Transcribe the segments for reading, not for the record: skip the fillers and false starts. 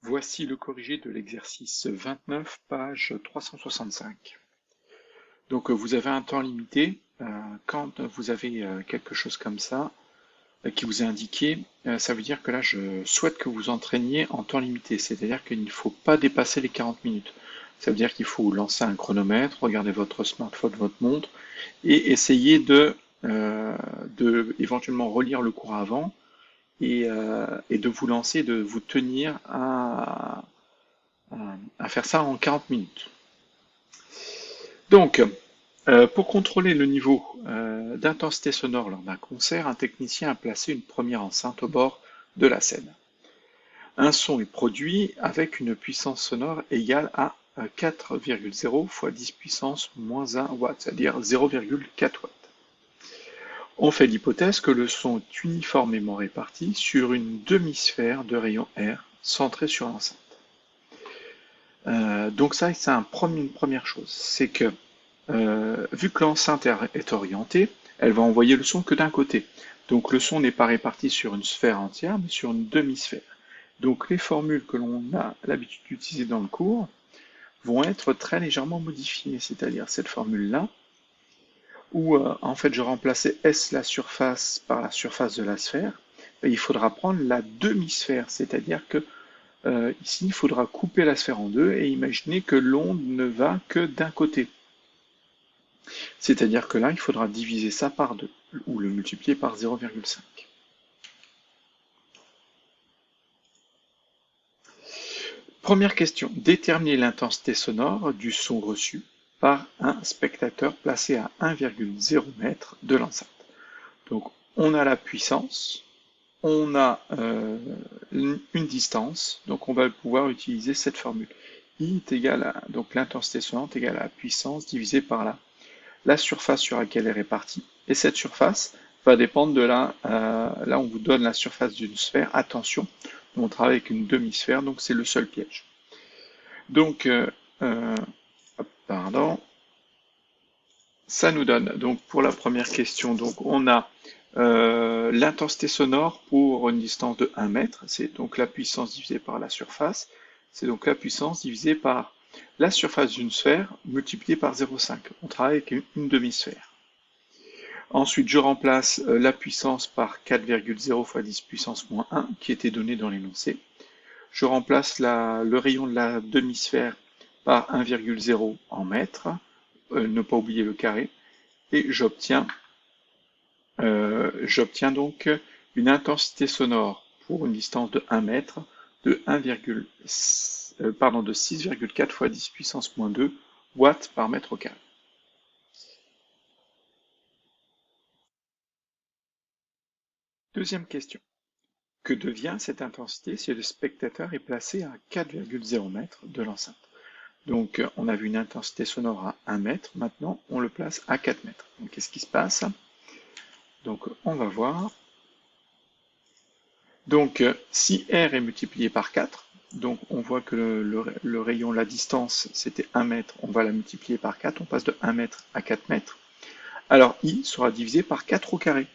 Voici le corrigé de l'exercice 29, page 365. Donc vous avez un temps limité. Quand vous avez quelque chose comme ça qui vous est indiqué, ça veut dire que là je souhaite que vous entraîniez en temps limité, c'est-à-dire qu'il ne faut pas dépasser les 40 minutes. Ça veut dire qu'il faut lancer un chronomètre, regarder votre smartphone, votre montre, et essayer de éventuellement relire le cours avant et de vous lancer, de vous tenir à faire ça en 40 minutes. Donc, pour contrôler le niveau d'intensité sonore lors d'un concert, un technicien a placé une première enceinte au bord de la scène. Un son est produit avec une puissance sonore égale à 4,0 fois 10 puissance moins 1 watt, c'est-à-dire 0,4 watts. On fait l'hypothèse que le son est uniformément réparti sur une demi-sphère de rayon R centrée sur l'enceinte. Donc ça, c'est une première chose, c'est que vu que l'enceinte est orientée, elle va envoyer le son que d'un côté. Donc le son n'est pas réparti sur une sphère entière, mais sur une demi-sphère. Donc les formules que l'on a l'habitude d'utiliser dans le cours vont être très légèrement modifiées, c'est-à-dire cette formule-là, où en fait je remplaçais S la surface par la surface de la sphère, et il faudra prendre la demi-sphère, c'est-à-dire que ici il faudra couper la sphère en deux et imaginer que l'onde ne va que d'un côté. C'est-à-dire que là, il faudra diviser ça par 2, ou le multiplier par 0,5. Première question. Déterminer l'intensité sonore du son reçu par un spectateur placé à 1,0 m de l'enceinte. Donc, on a la puissance, on a une distance, donc on va pouvoir utiliser cette formule. I est égal à, donc l'intensité sonore est égale à la puissance divisée par la surface sur laquelle est répartie. Et cette surface va dépendre de là on vous donne la surface d'une sphère. Attention, on travaille avec une demi-sphère, donc c'est le seul piège. Donc, pardon, ça nous donne, donc pour la première question, donc on a l'intensité sonore pour une distance de 1 mètre, c'est donc la puissance divisée par la surface, c'est donc la puissance divisée par la surface d'une sphère multipliée par 0,5. On travaille avec une demi-sphère. Ensuite, je remplace la puissance par 4,0 fois 10 puissance moins 1, qui était donné dans l'énoncé. Je remplace le rayon de la demi-sphère par 1,0 en mètres, ne pas oublier le carré, et j'obtiens donc une intensité sonore pour une distance de 1 mètre de 6,4 fois 10 puissance moins 2 watts par mètre au carré. Deuxième question. Que devient cette intensité si le spectateur est placé à 4,0 m de l'enceinte? Donc on a vu une intensité sonore à 1 mètre, maintenant on le place à 4 mètres. Donc qu'est-ce qui se passe? Donc on va voir. Donc si R est multiplié par 4, donc on voit que le rayon, la distance c'était 1 mètre, on va la multiplier par 4, on passe de 1 mètre à 4 mètres. Alors I sera divisé par 4 au carré.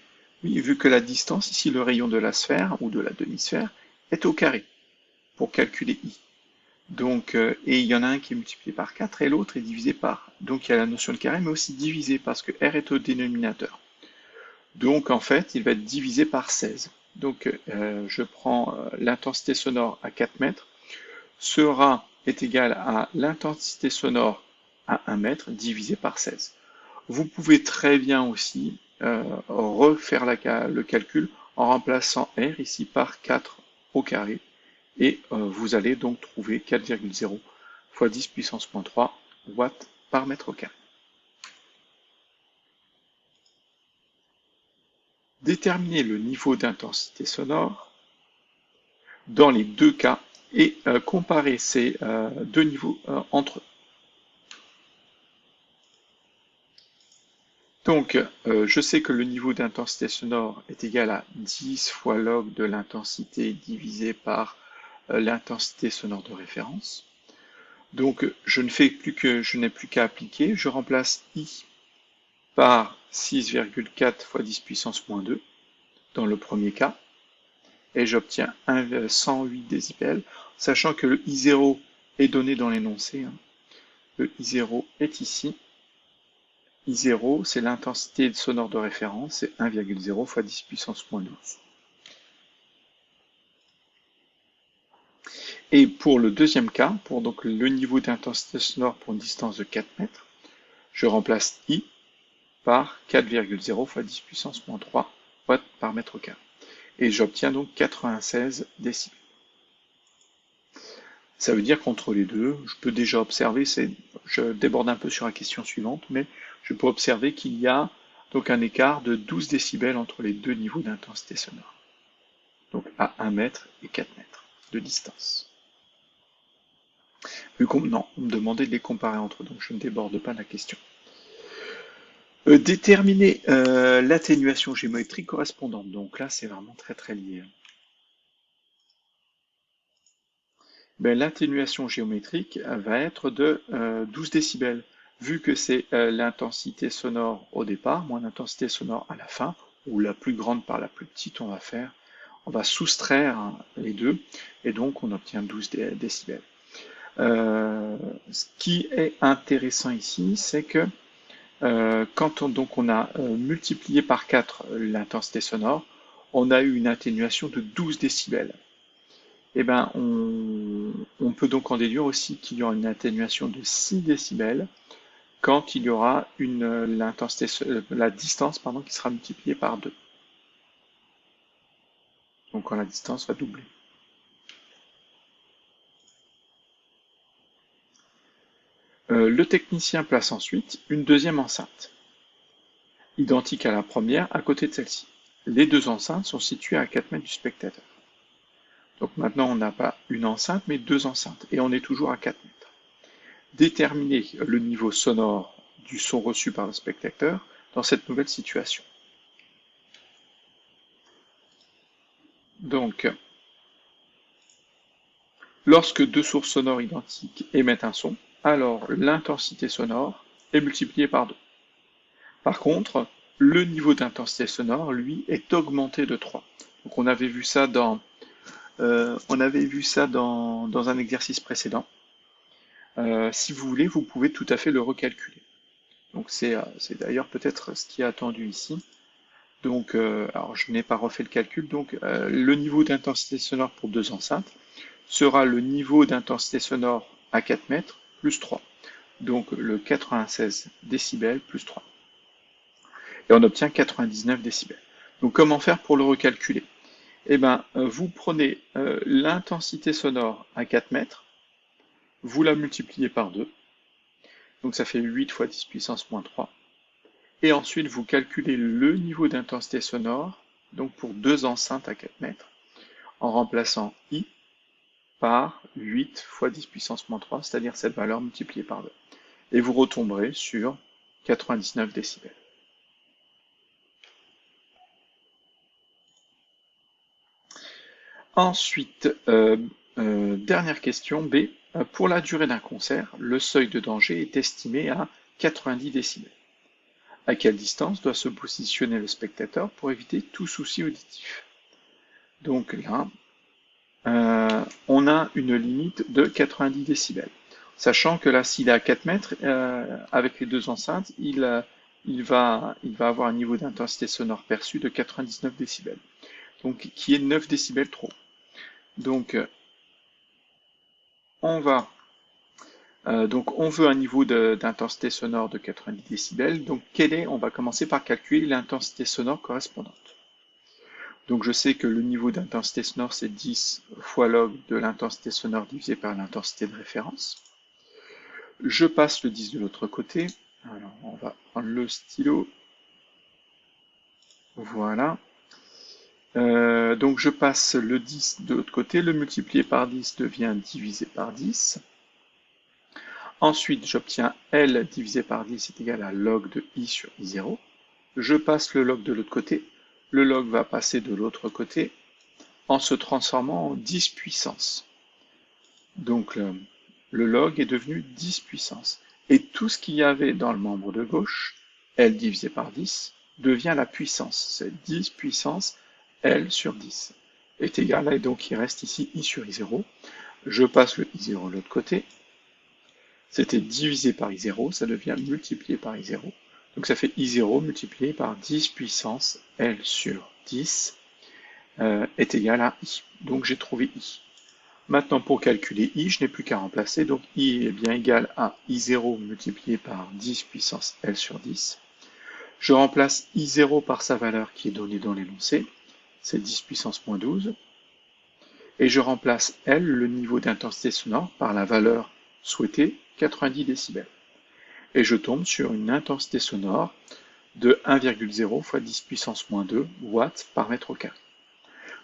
Oui, vu que la distance, ici le rayon de la sphère ou de la demi-sphère, est au carré pour calculer I. Donc, et il y en a un qui est multiplié par 4 et l'autre est divisé par. Donc il y a la notion de carré, mais aussi divisé parce que R est au dénominateur. Donc en fait, il va être divisé par 16. Donc je prends l'intensité sonore à 4 mètres, est égal à l'intensité sonore à 1 mètre divisé par 16. Vous pouvez très bien aussi refaire le calcul en remplaçant R ici par 4 au carré et vous allez donc trouver 4,0 fois 10 puissance moins 3 watts par mètre au carré. Déterminer le niveau d'intensité sonore dans les deux cas et comparer ces deux niveaux entre eux. Donc, je sais que le niveau d'intensité sonore est égal à 10 fois log de l'intensité divisé par l'intensité sonore de référence. Donc, je n'ai plus qu'à appliquer. Je remplace I par 6,4 fois 10 puissance moins 2 dans le premier cas. Et j'obtiens 108 décibels. sachant que le I0 est donné dans l'énoncé. Hein. Le I0 est ici. I0, c'est l'intensité sonore de référence, c'est 1,0 fois 10 puissance moins 12. Et pour le deuxième cas, pour donc le niveau d'intensité sonore pour une distance de 4 mètres, je remplace I par 4,0 fois 10 puissance moins 3 watts par mètre carré. Et j'obtiens donc 96 décibels. Ça veut dire qu'entre les deux, je peux déjà observer, je déborde un peu sur la question suivante, mais je peux observer qu'il y a donc un écart de 12 décibels entre les deux niveaux d'intensité sonore. Donc à 1 mètre et 4 mètres de distance. Non, on me demandait de les comparer entre eux, donc je ne déborde pas la question. Déterminer l'atténuation géométrique correspondante. Donc là, c'est vraiment très très lié. Ben, l'atténuation géométrique va être de 12 décibels. Vu que c'est l'intensité sonore au départ, moins l'intensité sonore à la fin, ou la plus grande par la plus petite, on va soustraire les deux, et donc on obtient 12 décibels. Ce qui est intéressant ici, c'est que quand on a multiplié par 4 l'intensité sonore, on a eu une atténuation de 12 décibels. Eh ben, on peut donc en déduire aussi qu'il y aura une atténuation de 6 décibels quand il y aura la distance qui sera multipliée par 2. Donc quand la distance va doubler. Le technicien place ensuite une deuxième enceinte, identique à la première, à côté de celle-ci. Les deux enceintes sont situées à 4 mètres du spectateur. Donc maintenant, on n'a pas une enceinte, mais deux enceintes, et on est toujours à 4 mètres. Déterminer le niveau sonore du son reçu par le spectateur dans cette nouvelle situation. Donc, lorsque deux sources sonores identiques émettent un son, alors l'intensité sonore est multipliée par 2. Par contre, le niveau d'intensité sonore, lui, est augmenté de 3. Donc on avait vu ça dans un exercice précédent. Si vous voulez, vous pouvez tout à fait le recalculer. Donc c'est d'ailleurs peut-être ce qui est attendu ici. Donc, alors je n'ai pas refait le calcul. Donc le niveau d'intensité sonore pour deux enceintes sera le niveau d'intensité sonore à 4 mètres plus 3. Donc le 96 décibels plus 3. Et on obtient 99 décibels. Donc comment faire pour le recalculer? Eh bien, vous prenez l'intensité sonore à 4 mètres, vous la multipliez par 2, donc ça fait 8 fois 10 puissance moins 3, et ensuite vous calculez le niveau d'intensité sonore, donc pour deux enceintes à 4 mètres, en remplaçant I par 8 fois 10 puissance moins 3, c'est-à-dire cette valeur multipliée par 2. Et vous retomberez sur 99 décibels. Ensuite, dernière question, B. Pour la durée d'un concert, le seuil de danger est estimé à 90 décibels. À quelle distance doit se positionner le spectateur pour éviter tout souci auditif? Donc là, on a une limite de 90 décibels. Sachant que là, s'il est à 4 mètres, avec les deux enceintes, il va avoir un niveau d'intensité sonore perçu de 99 décibels. Donc, qui est 9 décibels trop. Donc, on veut un niveau d'intensité sonore de 90 décibels. Donc, on va commencer par calculer l'intensité sonore correspondante. Donc, je sais que le niveau d'intensité sonore, c'est 10 fois log de l'intensité sonore divisé par l'intensité de référence. Je passe le 10 de l'autre côté. Alors, on va prendre le stylo. Voilà. Donc, je passe le 10 de l'autre côté. Le multiplié par 10 devient divisé par 10. Ensuite, j'obtiens L divisé par 10 est égal à log de I sur I0. Je passe le log de l'autre côté. Le log va passer de l'autre côté en se transformant en 10 puissance. Donc, le log est devenu 10 puissance. Et tout ce qu'il y avait dans le membre de gauche, L divisé par 10, devient la puissance. C'est 10 puissance L sur 10. est égal à, et donc il reste ici I sur I0. Je passe le I0 de l'autre côté. C'était divisé par I0, ça devient multiplié par I0. Donc ça fait I0 multiplié par 10 puissance L sur 10 est égal à I. Donc j'ai trouvé I. Maintenant pour calculer I, je n'ai plus qu'à remplacer. Donc I est bien égal à I0 multiplié par 10 puissance L sur 10. Je remplace I0 par sa valeur qui est donnée dans l'énoncé. C'est 10 puissance moins 12. Et je remplace L, le niveau d'intensité sonore, par la valeur souhaitée, 90 décibels. Et je tombe sur une intensité sonore de 1,0 fois 10 puissance moins 2 watts par mètre au carré.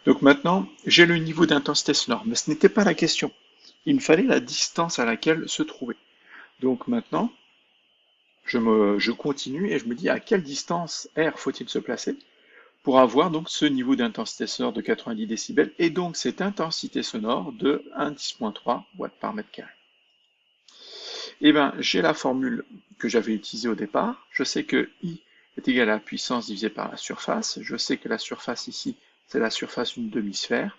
Donc maintenant, j'ai le niveau d'intensité sonore, mais ce n'était pas la question. Il me fallait la distance à laquelle se trouver. Donc maintenant, je continue et je me dis à quelle distance R faut-il se placer pour avoir donc ce niveau d'intensité sonore de 90 décibels et donc cette intensité sonore de 1,10-3 watts par mètre carré. Eh bien, j'ai la formule que j'avais utilisée au départ. Je sais que I est égal à la puissance divisée par la surface. Je sais que la surface ici, c'est la surface d'une demi-sphère.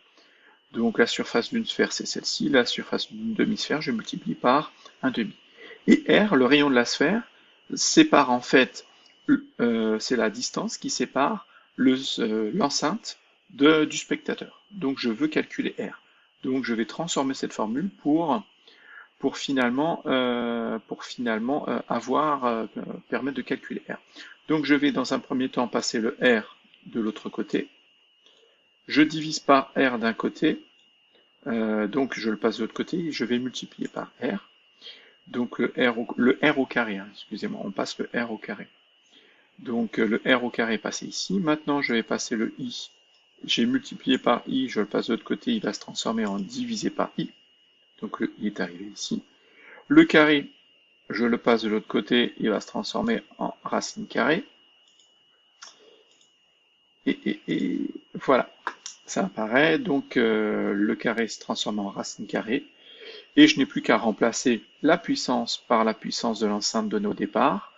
Donc la surface d'une sphère, c'est celle-ci. La surface d'une demi-sphère, je multiplie par 1,5. Et R, le rayon de la sphère, sépare en fait, c'est la distance qui sépare l'enceinte du spectateur. Donc je veux calculer R. Donc je vais transformer cette formule pour finalement permettre de calculer R. Donc je vais dans un premier temps passer le R de l'autre côté. Je divise par R d'un côté, donc je le passe de l'autre côté et je vais multiplier par R. Donc le R au carré, hein, excusez-moi, on passe le R au carré. Donc le R au carré est passé ici. Maintenant je vais passer le I. J'ai multiplié par I, je le passe de l'autre côté, il va se transformer en divisé par I. Donc le I est arrivé ici. Le carré, je le passe de l'autre côté, il va se transformer en racine carrée. Et voilà, ça apparaît. Donc le carré se transforme en racine carrée. Et je n'ai plus qu'à remplacer la puissance par la puissance de l'enceinte donnée au départ,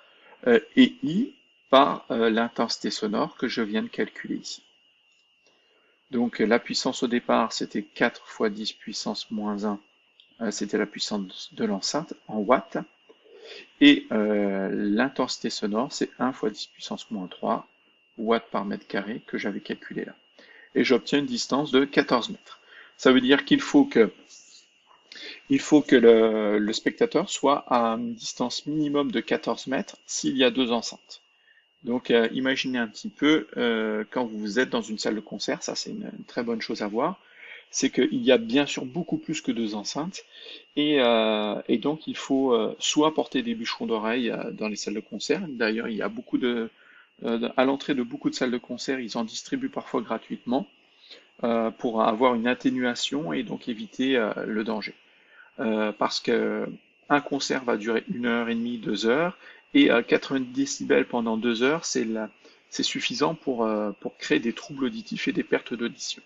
et I par l'intensité sonore que je viens de calculer ici. Donc la puissance au départ, c'était 4 fois 10 puissance moins 1, c'était la puissance de l'enceinte en watts. Et l'intensité sonore, c'est 1 fois 10 puissance moins 3 watts par mètre carré que j'avais calculé là. Et j'obtiens une distance de 14 mètres. Ça veut dire qu'il faut que le spectateur soit à une distance minimum de 14 mètres s'il y a deux enceintes. Donc imaginez un petit peu quand vous êtes dans une salle de concert, ça c'est une très bonne chose à voir, c'est qu'il y a bien sûr beaucoup plus que deux enceintes et donc il faut soit porter des bûcherons d'oreilles dans les salles de concert. D'ailleurs il y a beaucoup à l'entrée de beaucoup de salles de concert, ils en distribuent parfois gratuitement pour avoir une atténuation et donc éviter le danger. Parce que un concert va durer 1h30, 2 heures, et 90 décibels pendant 2 heures, c'est suffisant pour créer des troubles auditifs et des pertes d'audition.